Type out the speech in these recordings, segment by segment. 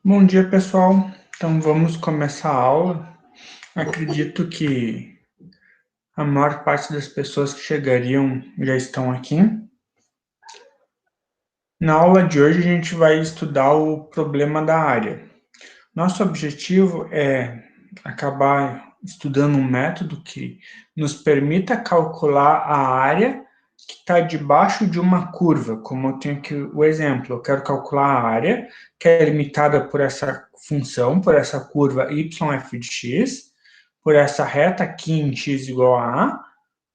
Bom dia, pessoal. Então, vamos começar a aula. Acredito que a maior parte das pessoas que chegariam já estão aqui. Na aula de hoje, a gente vai estudar o problema da área. Nosso objetivo é acabar estudando um método que nos permita calcular a área que está debaixo de uma curva, como eu tenho aqui o exemplo. Eu quero calcular a área que é limitada por essa função, por essa curva yf de x, por essa reta aqui em x igual a A,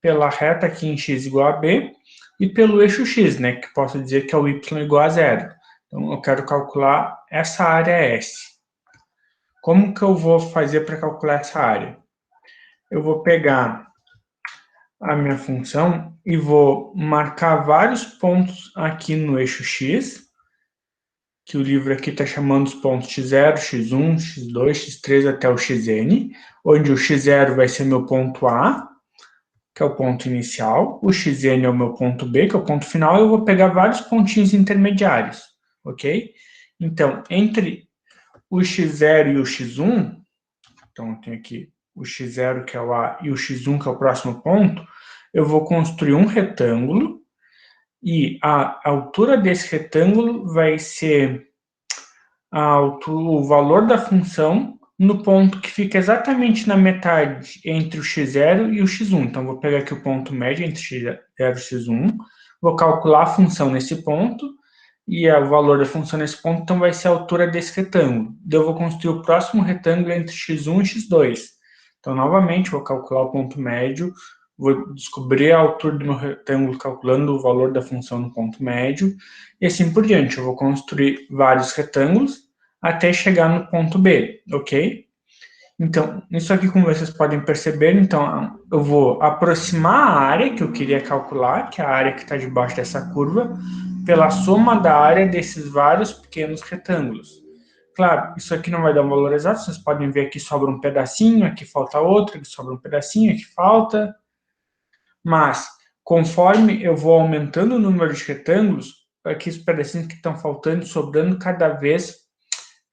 pela reta aqui em x igual a B, e pelo eixo x, né, que posso dizer que é o y igual a zero. Então, eu quero calcular essa área S. Como que eu vou fazer para calcular essa área? Eu vou pegar a minha função e vou marcar vários pontos aqui no eixo x, que o livro aqui está chamando os pontos x0, x1, x2, x3 até o xn, onde o x0 vai ser meu ponto A, que é o ponto inicial, o xn é o meu ponto B, que é o ponto final, e eu vou pegar vários pontinhos intermediários, ok? Então, entre o x0 e o x1, então eu tenho aqui o x0, que é o A, e o x1, que é o próximo ponto, eu vou construir um retângulo, e a altura desse retângulo vai ser o valor da função no ponto que fica exatamente na metade entre o x0 e o x1. Então, vou pegar aqui o ponto médio entre x0 e x1, vou calcular a função nesse ponto, e o valor da função nesse ponto, então, vai ser a altura desse retângulo. Eu vou construir o próximo retângulo entre x1 e x2. Então, novamente, vou calcular o ponto médio, vou descobrir a altura do meu retângulo calculando o valor da função no ponto médio, e assim por diante. Eu vou construir vários retângulos até chegar no ponto B, ok? Então, isso aqui, como vocês podem perceber, então, eu vou aproximar a área que eu queria calcular, que é a área que está debaixo dessa curva, pela soma da área desses vários pequenos retângulos. Claro, isso aqui não vai dar um valor exato, vocês podem ver que sobra um pedacinho, aqui falta outro, aqui sobra um pedacinho, aqui falta. Mas, conforme eu vou aumentando o número de retângulos, aqui os pedacinhos que estão faltando, sobrando, cada vez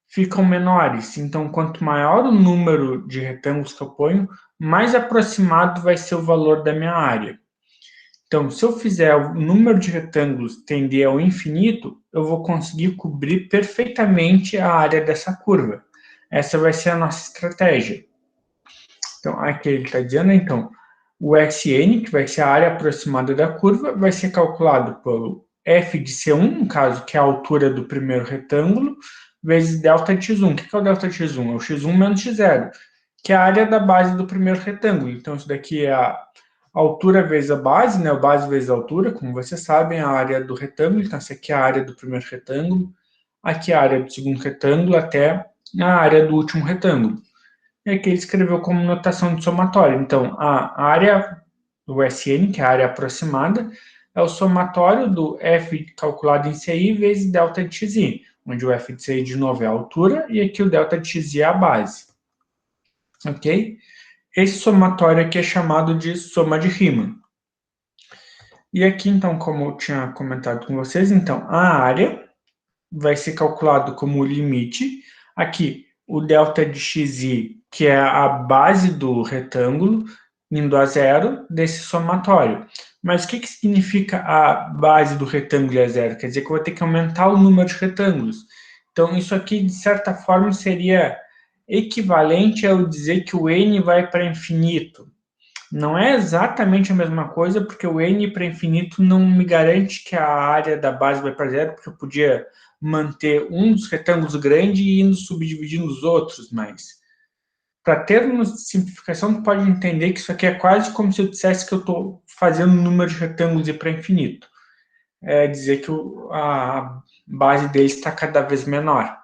ficam menores. Então, quanto maior o número de retângulos que eu ponho, mais aproximado vai ser o valor da minha área. Então, se eu fizer o número de retângulos tender ao infinito, eu vou conseguir cobrir perfeitamente a área dessa curva. Essa vai ser a nossa estratégia. Então, aqui ele está dizendo, então, o Sn, que vai ser a área aproximada da curva, vai ser calculado pelo f de C1, no caso, que é a altura do primeiro retângulo, vezes delta de x1. O que é o delta de x1? É o x1 menos x0, que é a área da base do primeiro retângulo. Então, isso daqui é a altura vezes a base, né? A base vezes a altura, como vocês sabem, a área do retângulo. Então, essa aqui é a área do primeiro retângulo, aqui é a área do segundo retângulo, até a área do último retângulo. E aqui ele escreveu como notação de somatório. Então, a área do Sn, que é a área aproximada, é o somatório do f calculado em CI vezes delta de xi, onde o f de CI, de novo, é a altura, e aqui o delta de xi é a base. Ok? Esse somatório aqui é chamado de soma de Riemann. E aqui, então, como eu tinha comentado com vocês, então, a área vai ser calculado como o limite. Aqui, o delta de xi, que é a base do retângulo, indo a zero, desse somatório. Mas o que significa a base do retângulo a zero? Quer dizer que eu vou ter que aumentar o número de retângulos. Então, isso aqui, de certa forma, seria equivalente a eu dizer que o n vai para infinito. Não é exatamente a mesma coisa, porque o n para infinito não me garante que a área da base vai para zero, porque eu podia manter um dos retângulos grande e indo subdividindo os outros, mas para termos de simplificação, tu pode entender que isso aqui é quase como se eu dissesse que eu estou fazendo o número de retângulos ir para infinito. É dizer que a base dele está cada vez menor.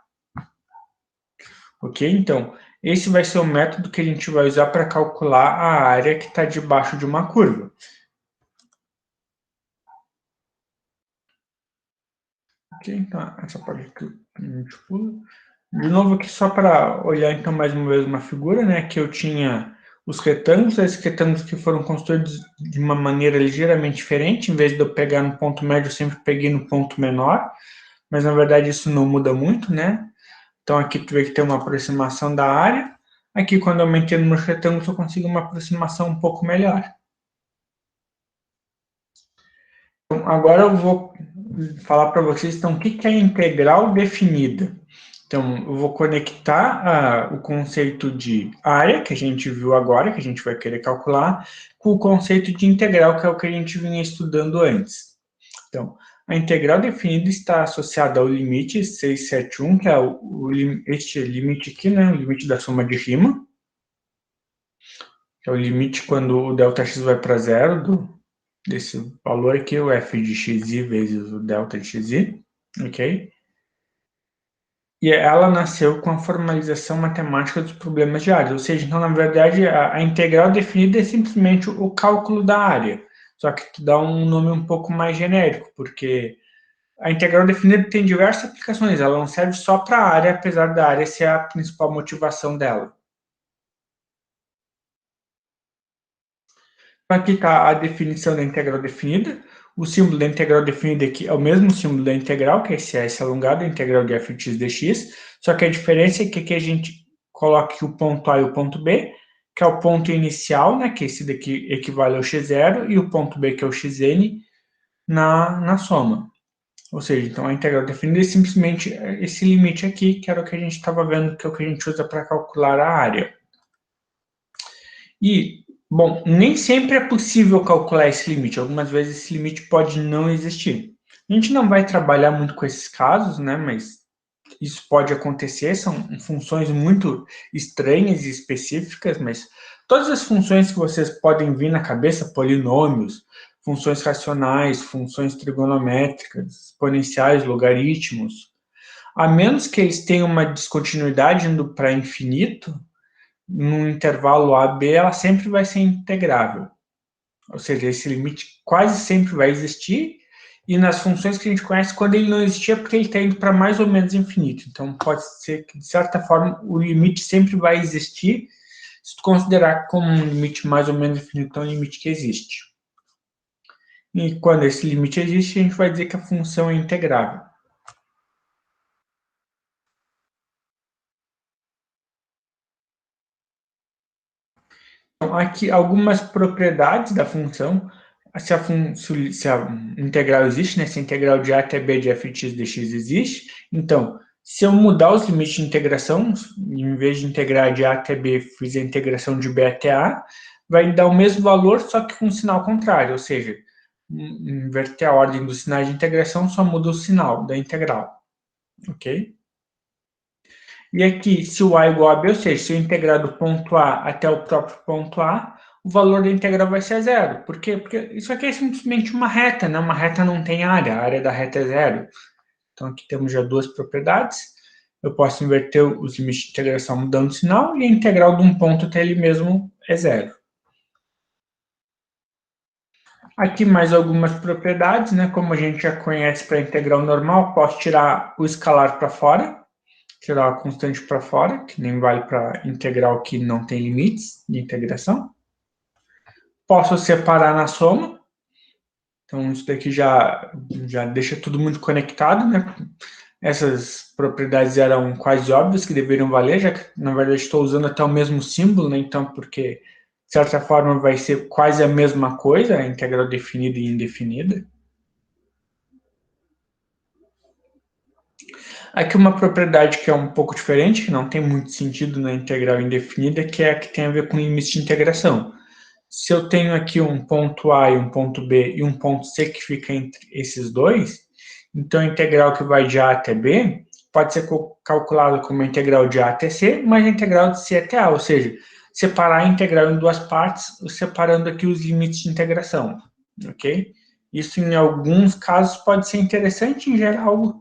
Ok? Então, esse vai ser o método que a gente vai usar para calcular a área que está debaixo de uma curva. Ok, então essa parte aqui a gente pula. De novo aqui só para olhar então mais uma vez uma figura, né, que eu tinha os retângulos, esses retângulos que foram construídos de uma maneira ligeiramente diferente, em vez de eu pegar no ponto médio, eu sempre peguei no ponto menor, mas na verdade isso não muda muito, né? Então aqui tu vê que tem uma aproximação da área, aqui quando eu aumentei no meus retângulos eu consigo uma aproximação um pouco melhor. Então, agora eu vou falar para vocês então, o que é integral definida. Então, eu vou conectar o conceito de área, que a gente viu agora, que a gente vai querer calcular, com o conceito de integral, que é o que a gente vinha estudando antes. Então, a integral definida está associada ao limite 671, que é este limite aqui, né, o limite da soma de Riemann, que é o limite quando o Δx vai para zero desse valor aqui, o f de xi vezes o delta de xi, ok? E ela nasceu com a formalização matemática dos problemas de área, ou seja, então, na verdade, a integral definida é simplesmente o cálculo da área, só que tu dá um nome um pouco mais genérico, porque a integral definida tem diversas aplicações, ela não serve só para a área, apesar da área ser a principal motivação dela. Aqui está a definição da integral definida. O símbolo da integral definida aqui é o mesmo símbolo da integral, que é esse S alongado, a integral de f de x dx, só que a diferença é que aqui a gente coloca o ponto A e o ponto B, que é o ponto inicial, né, que esse daqui equivale ao x0, e o ponto B, que é o xn, na soma. Ou seja, então a integral definida é simplesmente esse limite aqui, que era o que a gente estava vendo, que é o que a gente usa para calcular a área. E, bom, nem sempre é possível calcular esse limite. Algumas vezes esse limite pode não existir. A gente não vai trabalhar muito com esses casos, né? Mas isso pode acontecer, são funções muito estranhas e específicas, mas todas as funções que vocês podem vir na cabeça, polinômios, funções racionais, funções trigonométricas, exponenciais, logaritmos, a menos que eles tenham uma descontinuidade indo para infinito, no intervalo A, B, ela sempre vai ser integrável. Ou seja, esse limite quase sempre vai existir, e nas funções que a gente conhece, quando ele não existir, é porque ele está indo para mais ou menos infinito. Então, pode ser que, de certa forma, o limite sempre vai existir, se tu considerar como um limite mais ou menos infinito, é um limite que existe. E quando esse limite existe, a gente vai dizer que a função é integrável. Então, aqui algumas propriedades da função. Se a integral existe, né? Se a integral de a até b de f de x dx existe, então, se eu mudar os limites de integração, em vez de integrar de a até b, fiz a integração de b até a, vai dar o mesmo valor, só que com um sinal contrário, ou seja, inverter a ordem dos sinais de integração, só muda o sinal da integral, ok? E aqui, se o a é igual a b, ou seja, se eu integrar do ponto A até o próprio ponto A, o valor da integral vai ser zero. Por quê? Porque isso aqui é simplesmente uma reta, né? Uma reta não tem área, a área da reta é zero. Então aqui temos já duas propriedades. Eu posso inverter os limites de integração mudando o sinal, e a integral de um ponto até ele mesmo é zero. Aqui mais algumas propriedades, né? Como a gente já conhece para a integral normal, posso tirar o escalar para fora, tirar a constante para fora, que nem vale para integral que não tem limites de integração. Posso separar na soma, então isso daqui já deixa tudo muito conectado, né? Essas propriedades eram quase óbvias que deveriam valer, já que na verdade estou usando até o mesmo símbolo, né? Então, porque de certa forma vai ser quase a mesma coisa, a integral definida e indefinida. Aqui uma propriedade que é um pouco diferente, que não tem muito sentido na integral indefinida, que é a que tem a ver com limites de integração. Se eu tenho aqui um ponto A e um ponto B e um ponto C que fica entre esses dois, então a integral que vai de A até B pode ser calculada como a integral de A até C, mais a integral de C até A, ou seja, separar a integral em duas partes, separando aqui os limites de integração, ok? Isso em alguns casos pode ser interessante, em geral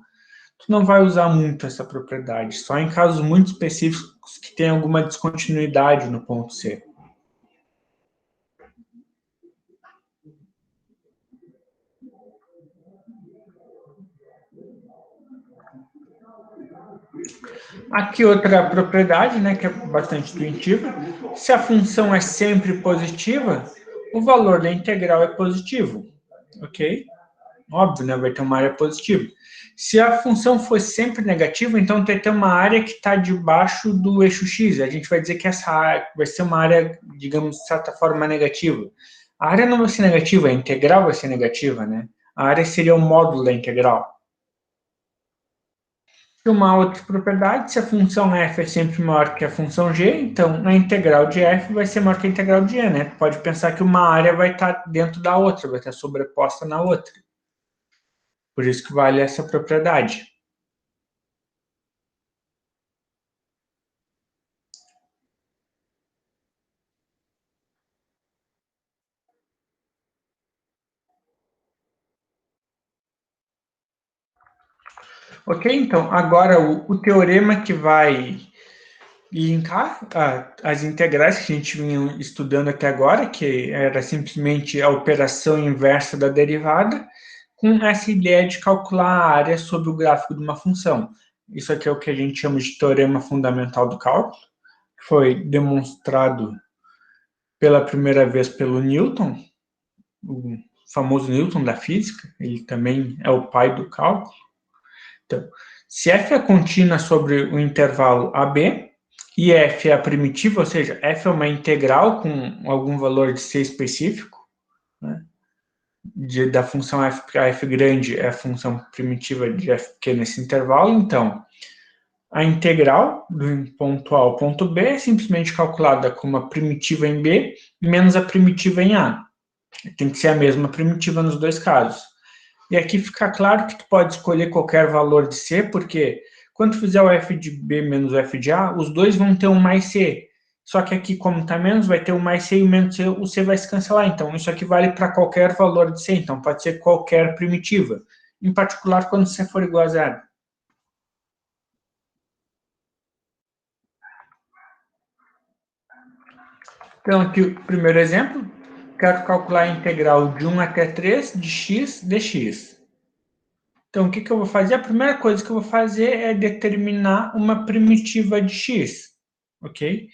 tu não vai usar muito essa propriedade, só em casos muito específicos que tem alguma descontinuidade no ponto C. Aqui outra propriedade, né, que é bastante intuitiva. Se a função é sempre positiva, o valor da integral é positivo, ok? Óbvio, né, vai ter uma área positiva. Se a função for sempre negativa, então tem que ter uma área que está debaixo do eixo x. A gente vai dizer que essa área vai ser uma área, digamos, de certa forma, negativa. A área não vai ser negativa, a integral vai ser negativa, né? A área seria o módulo da integral. Uma outra propriedade, se a função f é sempre maior que a função g, então a integral de f vai ser maior que a integral de g, né? Pode pensar que uma área vai estar dentro da outra, vai estar sobreposta na outra. Por isso que vale essa propriedade. Ok, então, agora o teorema que vai linkar as integrais que a gente vinha estudando até agora, que era simplesmente a operação inversa da derivada, com essa ideia de calcular a área sobre o gráfico de uma função. Isso aqui é o que a gente chama de teorema fundamental do cálculo, que foi demonstrado pela primeira vez pelo Newton, o famoso Newton da física, ele também é o pai do cálculo. Então, se f é contínua sobre o intervalo AB, e f é a primitiva, ou seja, f é uma integral com algum valor de c específico, né, da função f, porque a f grande é a função primitiva de f pequena nesse intervalo, então, a integral do ponto A ao ponto B é simplesmente calculada como a primitiva em B menos a primitiva em A. Tem que ser a mesma primitiva nos dois casos. E aqui fica claro que tu pode escolher qualquer valor de C, porque quando tu fizer o f de B menos o f de A, os dois vão ter um mais C. Só que aqui, como está menos, vai ter um mais C e o menos C, o C vai se cancelar. Então, isso aqui vale para qualquer valor de C. Então, pode ser qualquer primitiva. Em particular, quando C for igual a zero. Então, aqui o primeiro exemplo. Quero calcular a integral de 1 até 3 de x dx. Então, o que eu vou fazer? A primeira coisa que eu vou fazer é determinar uma primitiva de x, ok?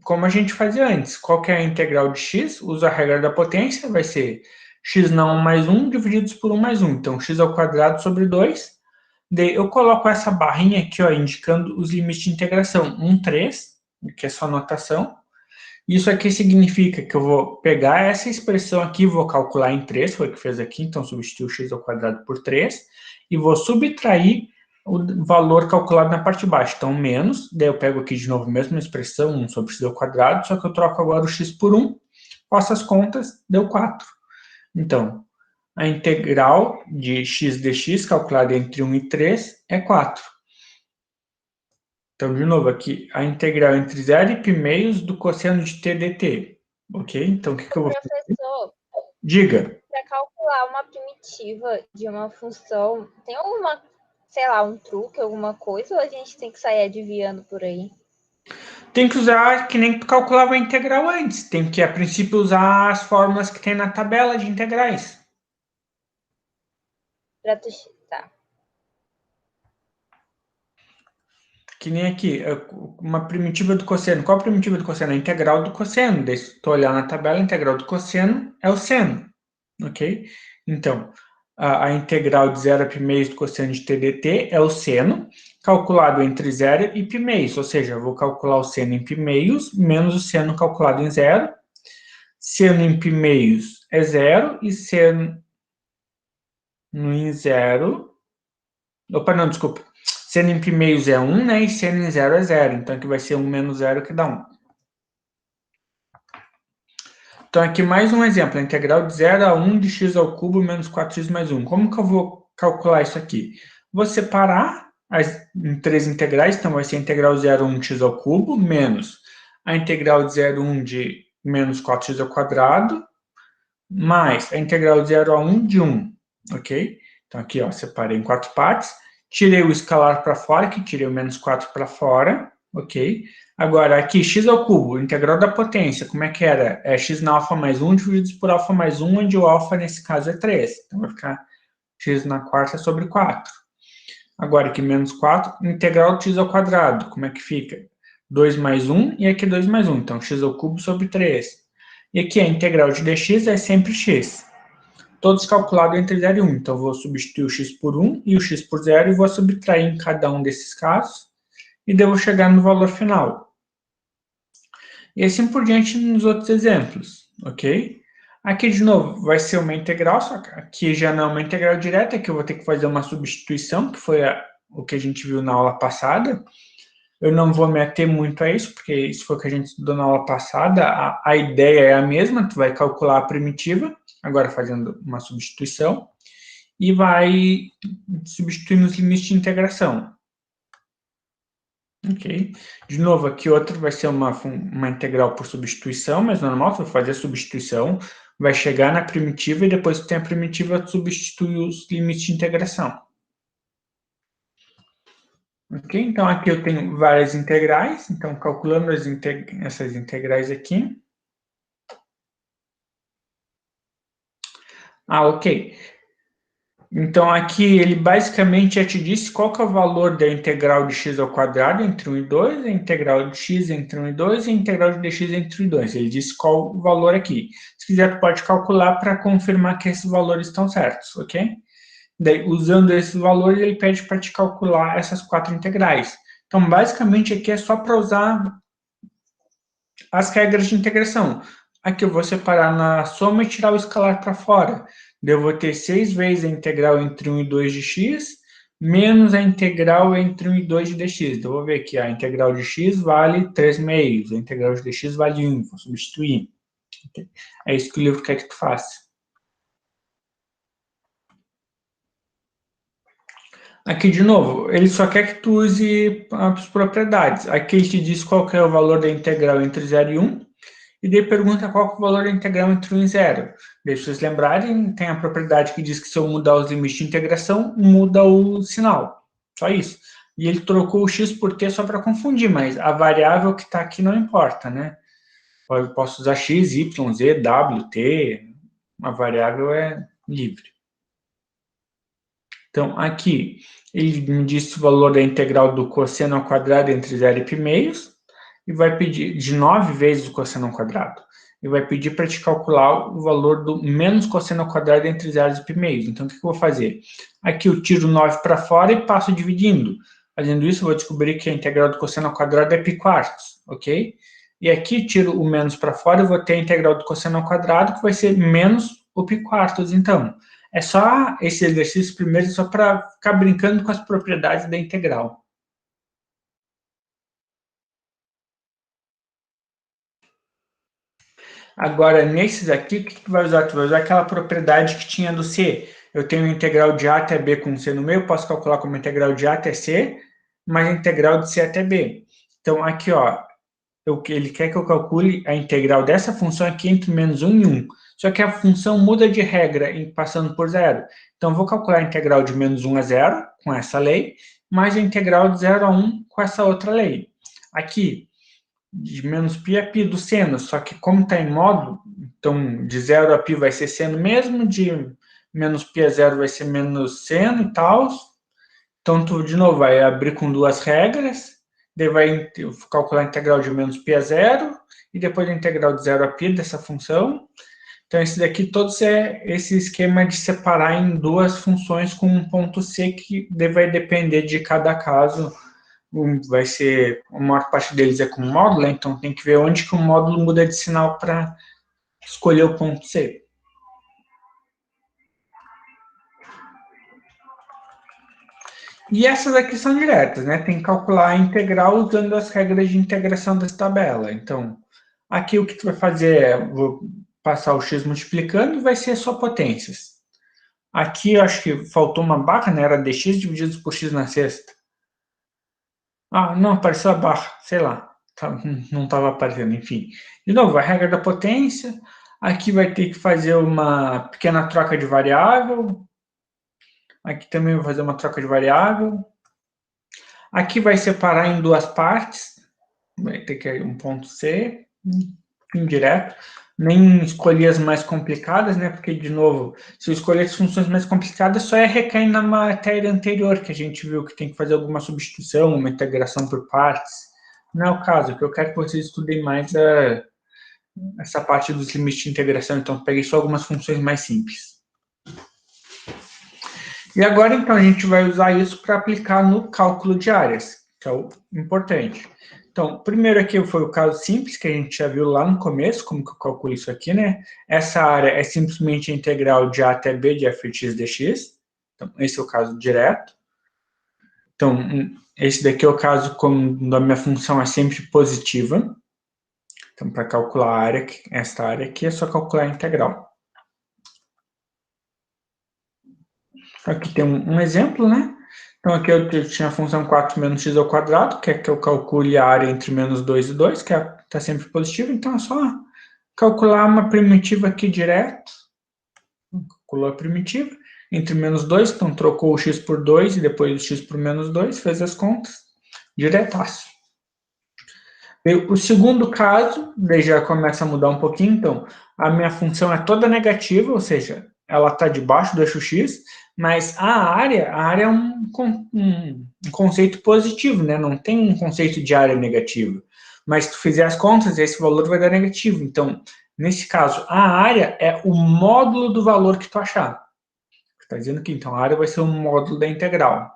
Como a gente fazia antes. Qual que é a integral de x? Usa a regra da potência, vai ser x na 1 mais 1 divididos por 1 mais 1. Então, x ao quadrado sobre 2. Daí, eu coloco essa barrinha aqui, ó, indicando os limites de integração. 1, 3, que é só notação. Isso aqui significa que eu vou pegar essa expressão aqui, vou calcular em 3, foi o que fez aqui, então substituo x ao quadrado por 3, e vou subtrair o valor calculado na parte de baixo. Então, menos, daí eu pego aqui de novo a mesma expressão, 1 sobre x ao quadrado, só que eu troco agora o x por 1, faço as contas, deu 4. Então, a integral de x dx, calculada entre 1 e 3, é 4. Então, de novo, aqui, a integral entre 0 e π meios do cosseno de t dt. Ok? Então, o que eu vou fazer? Professor, Diga. para calcular uma primitiva de uma função, tem alguma, sei lá, um truque, alguma coisa, ou a gente tem que sair adivinhando por aí? Tem que usar que nem tu calculava a integral antes. Tem que, a princípio, usar as fórmulas que tem na tabela de integrais. Tá. Que nem aqui, uma primitiva do cosseno. Qual a primitiva do cosseno? A integral do cosseno. Daí, se tu olhar na tabela, a integral do cosseno é o seno. Ok? Então, a integral de 0 a π meios do cosseno de t dt é o seno, calculado entre 0 e π meios. Ou seja, eu vou calcular o seno em π meios, menos o seno calculado em 0. Seno em π meios é 0 e seno em 0... Opa, não, desculpa. Seno em π meios é 1, né? E seno em 0 é 0. Então, aqui vai ser 1 menos 0 que dá 1. Então, aqui mais um exemplo. A integral de 0 a 1 de x ao cubo menos 4x mais 1. Como que eu vou calcular isso aqui? Vou separar em três integrais. Então, vai ser a integral 0 a 1 de x ao cubo menos a integral de 0 a 1 de menos 4x ao quadrado mais a integral de 0 a 1 de 1. Ok? Então, aqui, ó, separei em quatro partes. Tirei o escalar para fora, que tirei o menos 4 para fora, ok? Agora, aqui, x ao cubo, integral da potência, como é que era? É x na alfa mais 1 dividido por alfa mais 1, onde o alfa, nesse caso, é 3. Então, vai ficar x na quarta sobre 4. Agora aqui menos 4, integral de x ao quadrado. Como é que fica? 2 mais 1 e aqui 2 mais 1. Então, x ao cubo sobre 3. E aqui a integral de dx é sempre x. Todos calculados entre 0 e 1. Então, eu vou substituir o x por 1 e o x por 0 e vou subtrair em cada um desses casos. E devo chegar no valor final. E assim por diante nos outros exemplos, ok? Aqui, de novo, vai ser uma integral, só que aqui já não é uma integral direta, aqui eu vou ter que fazer uma substituição, que foi o que a gente viu na aula passada. Eu não vou me ater muito a isso, porque isso foi o que a gente estudou na aula passada. A ideia é a mesma, tu vai calcular a primitiva, agora fazendo uma substituição, e vai substituir nos limites de integração. Ok. De novo, aqui outro vai ser uma integral por substituição, mas normal, tu vai fazer a substituição, vai chegar na primitiva e depois que tem a primitiva, tu substitui os limites de integração. Ok? Então, aqui eu tenho várias integrais, então, calculando essas integrais aqui. Ok. Então, aqui ele basicamente já te disse qual que é o valor da integral de x ao quadrado entre 1 e 2, a integral de x entre 1 e 2 e a integral de dx entre 1 e 2. Ele disse qual o valor aqui. Se quiser, tu pode calcular para confirmar que esses valores estão certos, ok? Daí, usando esses valores, ele pede para te calcular essas 4 integrais. Então, basicamente, aqui é só para usar as regras de integração. Aqui eu vou separar na soma e tirar o escalar para fora. Eu vou ter 6 vezes a integral entre 1 e 2 de x, menos a integral entre 1 e 2 de dx. Então, eu vou ver aqui, a integral de x vale 3 meios, a integral de dx vale 1, vou substituir. É isso que o livro quer que tu faça. Aqui, de novo, ele só quer que tu use as propriedades. Aqui ele te diz qual que é o valor da integral entre 0 e 1, e daí pergunta qual que é o valor da integral entre 1 e 0. Deixa vocês lembrarem, tem a propriedade que diz que se eu mudar os limites de integração, muda o sinal. Só isso. E ele trocou o x por t só para confundir, mas a variável que está aqui não importa, né? Eu posso usar x, y, z, w, t, a variável é livre. Então, aqui, ele me disse o valor da integral do cosseno ao quadrado entre 0 e π meios, e vai pedir de 9 vezes o cosseno ao quadrado. E vai pedir para te calcular o valor do menos cosseno ao quadrado entre 0 e π meios. Então, o que eu vou fazer? Aqui eu tiro 9 para fora e passo dividindo. Fazendo isso, eu vou descobrir que a integral do cosseno ao quadrado é π quartos, ok? E aqui tiro o menos para fora e vou ter a integral do cosseno ao quadrado, que vai ser menos o π quartos, então. É só esse exercício primeiro, só para ficar brincando com as propriedades da integral. Agora, nesses aqui, o que tu vai usar? Tu vai usar aquela propriedade que tinha do C. Eu tenho a integral de A até B com C no meio, posso calcular como integral de A até C, mais a integral de C até B. Então, aqui, ó, ele quer que eu calcule a integral dessa função aqui entre menos 1 e 1. Só que a função muda de regra passando por zero. Então, eu vou calcular a integral de menos 1 a 0, com essa lei, mais a integral de 0 a 1, com essa outra lei. Aqui, de menos π é π do seno, só que como está em módulo, então de 0 a π vai ser seno mesmo, de menos π a 0 vai ser menos seno e tal. Então, tu, de novo, vai abrir com duas regras, daí vai calcular a integral de menos π a 0, e depois a integral de 0 a π dessa função. Então, esse daqui, todos é esse esquema de separar em duas funções com um ponto C, que vai depender de cada caso. Vai ser, a maior parte deles é com módulo, então tem que ver onde que o módulo muda de sinal para escolher o ponto C. E essas aqui são diretas, né? Tem que calcular a integral usando as regras de integração dessa tabela. Então, aqui o que tu vai fazer é, vou passar o x multiplicando e vai ser só potências. Aqui eu acho que faltou uma barra, né? Era dx dividido por x na sexta. Ah, não, apareceu a barra, sei lá. Não estava aparecendo, enfim. De novo, a regra da potência. Aqui vai ter que fazer uma pequena troca de variável. Aqui também vou fazer uma troca de variável. Aqui vai separar em duas partes. Vai ter que ir um ponto C, indireto. nem escolhi as mais complicadas, né? Porque, de novo, se eu escolher as funções mais complicadas, só é recair na matéria anterior, que a gente viu que tem que fazer alguma substituição, uma integração por partes. Não é o caso, que eu quero que vocês estudem mais essa parte dos limites de integração, então peguei só algumas funções mais simples. E agora, então, a gente vai usar isso para aplicar no cálculo de áreas, que é o importante. Então, primeiro aqui foi o caso simples, que a gente já viu lá no começo, como que eu calculo isso aqui, né? Essa área é simplesmente a integral de a até b de f de x dx. Então, esse é o caso direto. Então, esse daqui é o caso quando a minha função é sempre positiva. Então, para calcular a área, esta área aqui, é só calcular a integral. Aqui tem um exemplo, né? Então, aqui eu tinha a função 4 menos x ao quadrado, que é que eu calcule a área entre menos 2 e 2, que está sempre positiva. Então, é só calcular uma primitiva aqui direto. Calculou a primitiva. Entre menos 2, então trocou o x por 2 e depois o x por menos 2, fez as contas. Diretaço. O segundo caso, daí já começa a mudar um pouquinho. Então, a minha função é toda negativa, ou seja, ela está debaixo do eixo x, mas a área é um conceito positivo, né? Não tem um conceito de área negativa. Mas se tu fizer as contas, esse valor vai dar negativo. Então, nesse caso, a área é o módulo do valor que tu achar. Está dizendo que, então, a área vai ser o módulo da integral.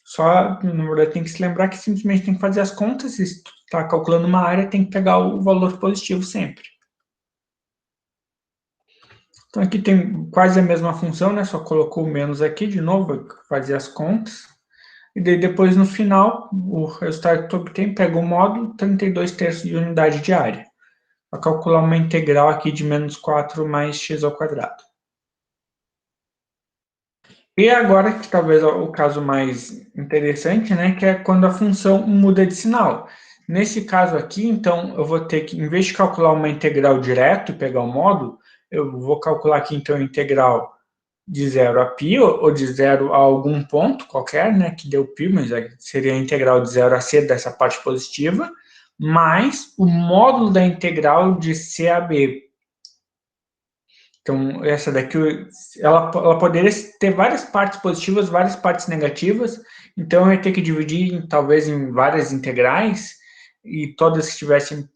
Só, na verdade, tem que se lembrar que simplesmente tem que fazer as contas, e se tu está calculando uma área, tem que pegar o valor positivo sempre. Então, aqui tem quase a mesma função, né? Só colocou o menos aqui, de novo, fazer as contas. E daí, depois, no final, o resultado que tu obtém, pega o módulo, 32 terços de unidade de área. Para calcular uma integral aqui de menos 4 mais x ao quadrado. E agora, que talvez é o caso mais interessante, né, que é quando a função muda de sinal. Nesse caso aqui, então, eu vou ter que, em vez de calcular uma integral direto e pegar o módulo, eu vou calcular aqui, então, a integral de 0 a π, ou de 0 a algum ponto qualquer, né, que deu π, mas seria a integral de 0 a c dessa parte positiva, mais o módulo da integral de c a b. Então, essa daqui, ela poderia ter várias partes positivas, várias partes negativas, então eu ia ter que dividir, talvez, em várias integrais, e todas que estivessem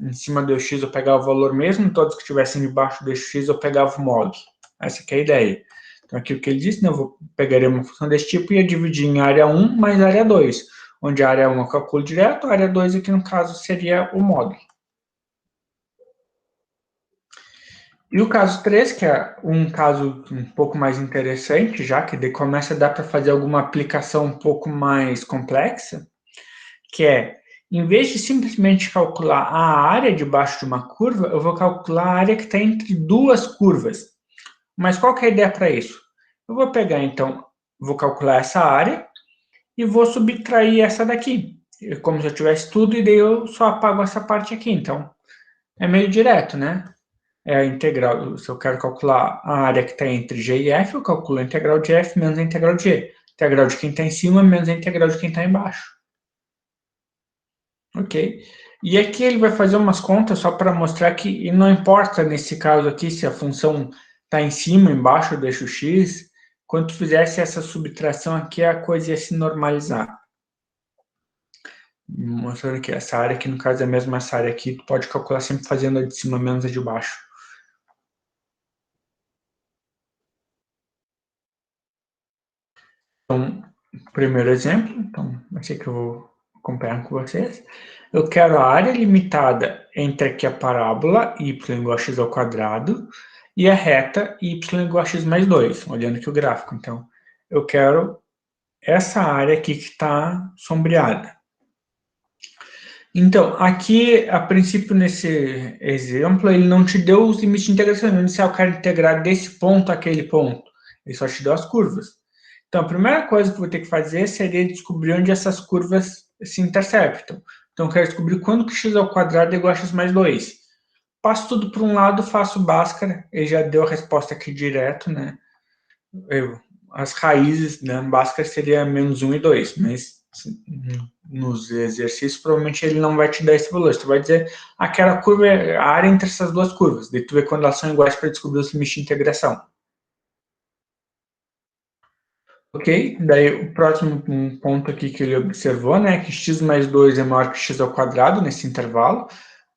em cima do x eu pegava o valor mesmo, todas que estivessem debaixo do x eu pegava o módulo. Essa aqui é a ideia. Então, aqui o que ele disse, né, eu pegaria uma função desse tipo e ia dividir em área 1 mais área 2, onde a área 1 eu calculo direto, a área 2 aqui, no caso, seria o módulo. E o caso 3, que é um caso um pouco mais interessante, já que daí começa a dar para fazer alguma aplicação um pouco mais complexa, que é, em vez de simplesmente calcular a área debaixo de uma curva, eu vou calcular a área que está entre duas curvas. Mas qual que é a ideia para isso? Eu vou pegar, então, vou calcular essa área e vou subtrair essa daqui, como se eu tivesse tudo, e daí eu só apago essa parte aqui. Então, é meio direto, né? É a integral, se eu quero calcular a área que está entre g e f, eu calculo a integral de f menos a integral de g. A integral de quem está em cima menos a integral de quem está embaixo. Ok? E aqui ele vai fazer umas contas só para mostrar que não importa nesse caso aqui se a função está em cima, embaixo do eixo x, quando tu fizesse essa subtração aqui, a coisa ia se normalizar. Mostrando que essa área aqui, no caso, é a mesma essa área aqui, tu pode calcular sempre fazendo a de cima menos a de baixo. Então, primeiro exemplo, então, esse que eu vou acompanhar com vocês. Eu quero a área limitada entre aqui a parábola y igual a x ao quadrado e a reta y igual a x mais 2, olhando aqui o gráfico. Então, eu quero essa área aqui que está sombreada. Então, aqui, a princípio, nesse exemplo, ele não te deu os limites de integração. Ele disse, eu quero integrar desse ponto àquele ponto. Ele só te deu as curvas. Então, a primeira coisa que eu vou ter que fazer seria descobrir onde essas curvas se interceptam. Então, eu quero descobrir quando que x ao quadrado é igual a x mais 2. Passo tudo para um lado, faço Bhaskara. Ele já deu a resposta aqui direto, né? As raízes, né? Bhaskara seria menos 1 e 2, mas nos exercícios, provavelmente ele não vai te dar esse valor. Tu vai dizer, aquela curva é a área entre essas duas curvas. Daí tu vê quando elas são iguais para descobrir os limites de integração. Ok? Daí o próximo ponto aqui que ele observou, né, que x mais 2 é maior que x ao quadrado nesse intervalo.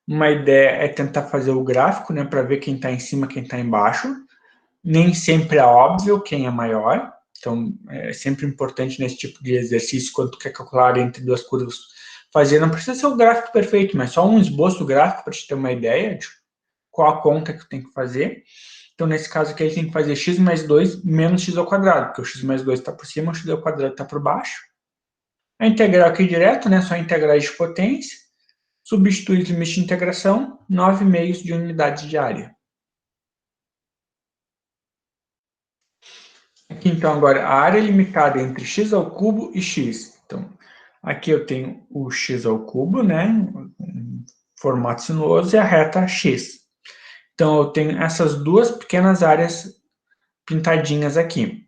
Uma ideia é tentar fazer o gráfico, né, para ver quem está em cima, quem está embaixo. Nem sempre é óbvio quem é maior. Então, é sempre importante nesse tipo de exercício, quando tu quer calcular a área entre duas curvas, fazer, não precisa ser o gráfico perfeito, mas só um esboço do gráfico para te ter uma ideia de qual a conta que tu tem que fazer. Então, nesse caso aqui, a gente tem que fazer x mais 2 menos x ao quadrado, porque o x mais 2 está por cima, o x ao quadrado está por baixo. A integral aqui direto, né, só integrais de potência. Substituir os limites de integração, 9 meios de unidade de área. Aqui, então, agora, a área limitada entre x ao cubo e x. Então, aqui eu tenho o x ao cubo, né, em formato sinuoso, e a reta x. Então, eu tenho essas duas pequenas áreas pintadinhas aqui.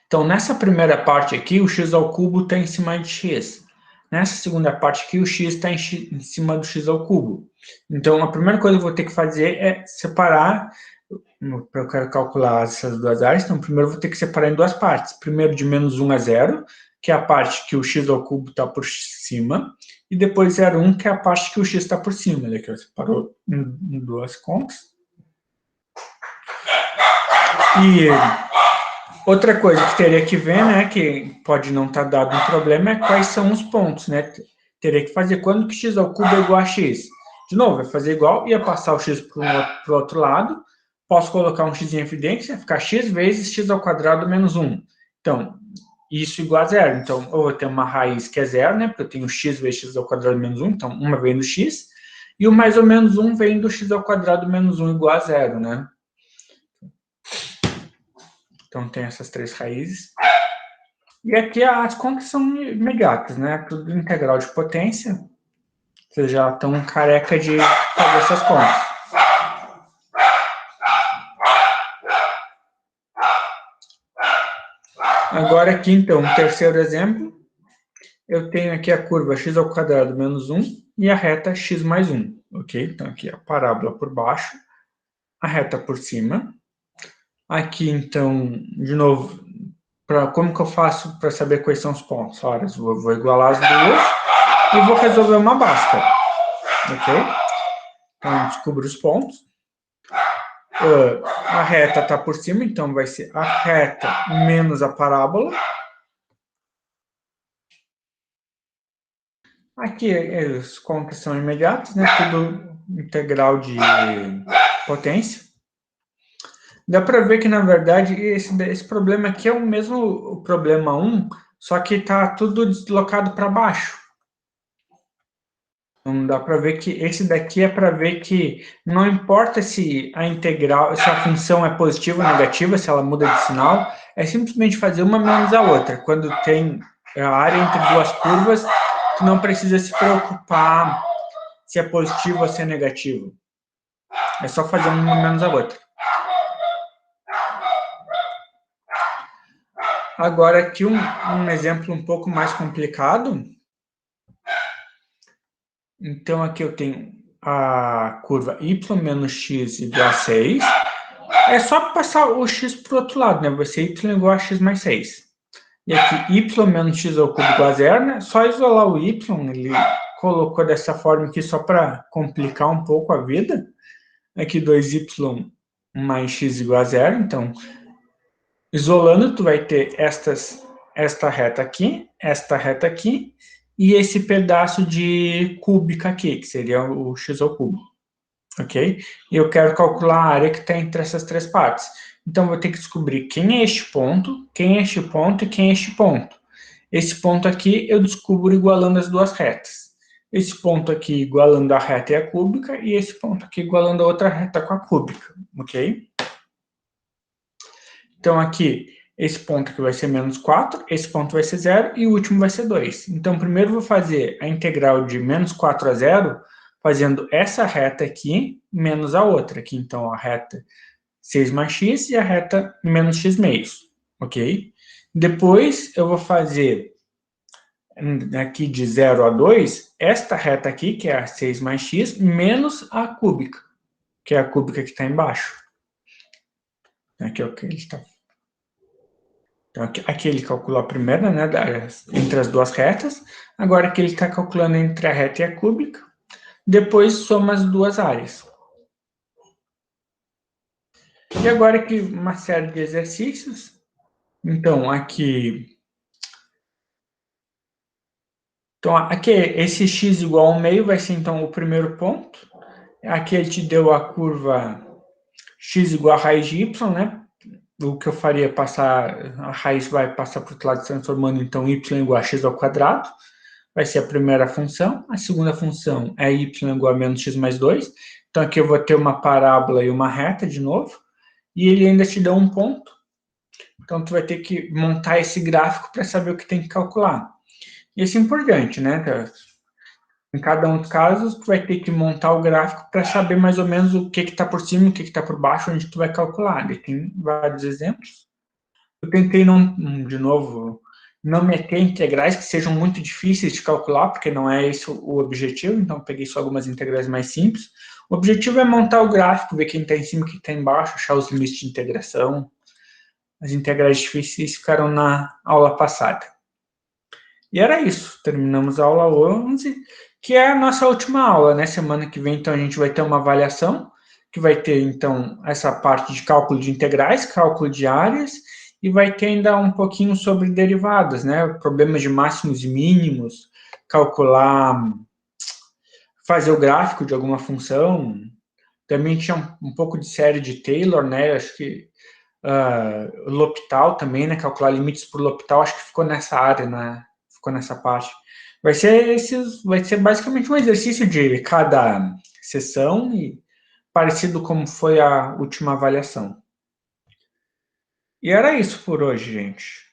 Então, nessa primeira parte aqui, o x ao cubo está em cima de x. Nessa segunda parte aqui, o x está em cima do x ao cubo. Então, a primeira coisa que eu vou ter que fazer é separar. Eu quero calcular essas duas áreas, então primeiro eu vou ter que separar em duas partes. Primeiro de menos 1 a 0, que é a parte que o x ao cubo está por cima, e depois 0,1, que é a parte que o x está por cima. Olha aqui, eu separou em duas contas. E outra coisa que teria que ver, né, que pode não estar dado um problema, é quais são os pontos, né? Teria que fazer quando que x ao cubo é igual a x. De novo, vai fazer igual, ia passar o x para o outro lado. Posso colocar um x em evidência, ficar x vezes x ao quadrado menos 1. Então, isso igual a zero. Então, eu vou ter uma raiz que é zero, né? Porque eu tenho x vezes x ao quadrado menos 1. Então, uma vem do x. E o mais ou menos 1 vem do x ao quadrado menos 1 igual a zero, né? Então, tem essas três raízes. E aqui as contas são imediatas, né? Tudo integral de potência. Vocês já estão careca de fazer essas contas. Agora aqui, então, o terceiro exemplo, eu tenho aqui a curva x ao quadrado menos 1 e a reta x mais 1, ok? Então, aqui a parábola por baixo, a reta por cima. Aqui, então, de novo, como que eu faço para saber quais são os pontos? Ora, eu vou igualar as duas e vou resolver uma Bhaskara, ok? Então, eu descubro os pontos. A reta está por cima, então vai ser a reta menos a parábola. Aqui as contas são imediatas, né? Tudo integral de potência. Dá para ver que, na verdade, esse problema aqui é o mesmo problema 1, só que está tudo deslocado para baixo. Então, dá para ver que esse daqui é para ver que não importa se a integral, se a função é positiva ou negativa, se ela muda de sinal, é simplesmente fazer uma menos a outra. Quando tem a área entre duas curvas, tu não precisa se preocupar se é positivo ou se é negativo. É só fazer uma menos a outra. Agora aqui um exemplo um pouco mais complicado. Então, aqui eu tenho a curva y menos x igual a 6. É só passar o x para o outro lado, né? Vai ser y igual a x mais 6. E aqui, y menos x ao cubo igual a 0, né? Só isolar o y, ele colocou dessa forma aqui só para complicar um pouco a vida. Aqui 2y mais x igual a 0, então, isolando, tu vai ter esta reta aqui, e esse pedaço de cúbica aqui, que seria o x ao cubo, ok? E eu quero calcular a área que está entre essas três partes. Então, vou ter que descobrir quem é este ponto, quem é este ponto e quem é este ponto. Esse ponto aqui eu descubro igualando as duas retas. Esse ponto aqui igualando a reta e a cúbica, e esse ponto aqui igualando a outra reta com a cúbica, ok? Então, aqui, esse ponto aqui vai ser menos 4, esse ponto vai ser 0 e o último vai ser 2. Então, primeiro eu vou fazer a integral de menos 4 a 0, fazendo essa reta aqui menos a outra. Aqui, então, a reta 6 mais x e a reta menos x meios, ok? Depois, eu vou fazer aqui de 0 a 2, esta reta aqui, que é a 6 mais x, menos a cúbica, que é a cúbica que está embaixo. Aqui é o que ele está. Então, aqui ele calculou a primeira, né, entre as duas retas. Agora aqui ele está calculando entre a reta e a cúbica. Depois soma as duas áreas. E agora aqui uma série de exercícios. Então, aqui esse x igual ao meio vai ser, então, o primeiro ponto. Aqui ele te deu a curva x igual a raiz de y, né? O que eu faria é passar, a raiz vai passar para o outro lado transformando, então, y igual a x ao quadrado. Vai ser a primeira função. A segunda função é y igual a menos x mais 2. Então, aqui eu vou ter uma parábola e uma reta de novo. E ele ainda te dá um ponto. Então, tu vai ter que montar esse gráfico para saber o que tem que calcular. E assim por diante, né? Em cada um dos casos, tu vai ter que montar o gráfico para saber mais ou menos o que está por cima, o que está por baixo, onde tu vai calcular. E tem vários exemplos. Eu tentei, não, de novo, não meter integrais que sejam muito difíceis de calcular, porque não é esse o objetivo, então peguei só algumas integrais mais simples. O objetivo é montar o gráfico, ver quem está em cima e quem está embaixo, achar os limites de integração. As integrais difíceis ficaram na aula passada. E era isso, terminamos a aula 11, que é a nossa última aula, né? Semana que vem, então, a gente vai ter uma avaliação, que vai ter, então, essa parte de cálculo de integrais, cálculo de áreas, e vai ter ainda um pouquinho sobre derivadas, né? Problemas de máximos e mínimos, calcular, fazer o gráfico de alguma função. Também tinha um pouco de série de Taylor, né? Acho que L'Hopital também, né? Calcular limites por L'Hopital, acho que ficou nessa área, né? Ficou nessa parte. Vai ser basicamente um exercício de cada sessão e parecido como foi a última avaliação. E era isso por hoje, gente.